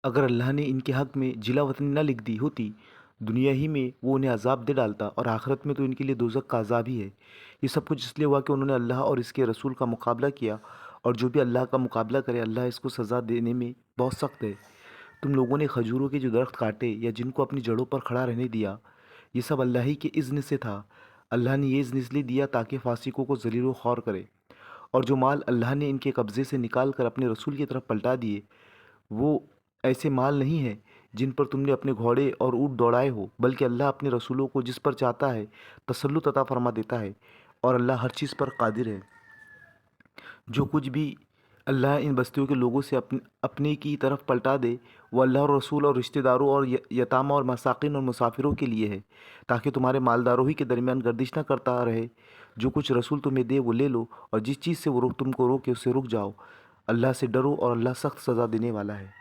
अगर अल्लाह ने इनके हक़ में जिला-वतनी ना लिख दी होती, दुनिया ही में वो उन्हें अज़ाब दे डालता और आखिरत में तो इनके लिए दोज़ख का अज़ाब ही है। ये सब कुछ इसलिए हुआ कि उन्होंने अल्लाह और इसके रसूल का मुकाबला किया और जो भी अल्लाह का मुकाबला करे, अल्लाह इसको सज़ा देने में बहुत सख्त है। तुम लोगों ने खजूरों के जो दरख्त काटे या जिनको अपनी जड़ों पर खड़ा रहने दिया, ये सब अल्लाह ही के इज़्न से था। अल्लाह ने ये इज़्न इसलिए दिया ताकि फासिकों को ज़लील व ख़ौर करे। और जो माल अल्लाह ने इनके कब्ज़े से निकाल कर अपने रसूल की तरफ पलटा दिए, वो ऐसे माल नहीं हैं जिन पर तुमने अपने घोड़े और ऊँट दौड़ाए हो, बल्कि अल्लाह अपने रसूलों को जिस पर चाहता है तसल्लुत अता फ़रमा देता है और अल्लाह हर चीज़ पर क़ादिर है। जो कुछ भी अल्लाह इन बस्तियों के लोगों से अपने की तरफ पलटा दे, वो अल्लाह और रसूल और रिश्तेदारों और यतामा और मसाकिन और मुसाफिरों के लिए है, ताकि तुम्हारे मालदारों ही के दरमियान गर्दिश ना करता रहे। जो कुछ रसूल तुम्हें दे वो ले लो, और जिस चीज़ से वो तुमको रोके उससे रुक जाओ। अल्लाह से डरो और अल्लाह सख्त सज़ा देने वाला है।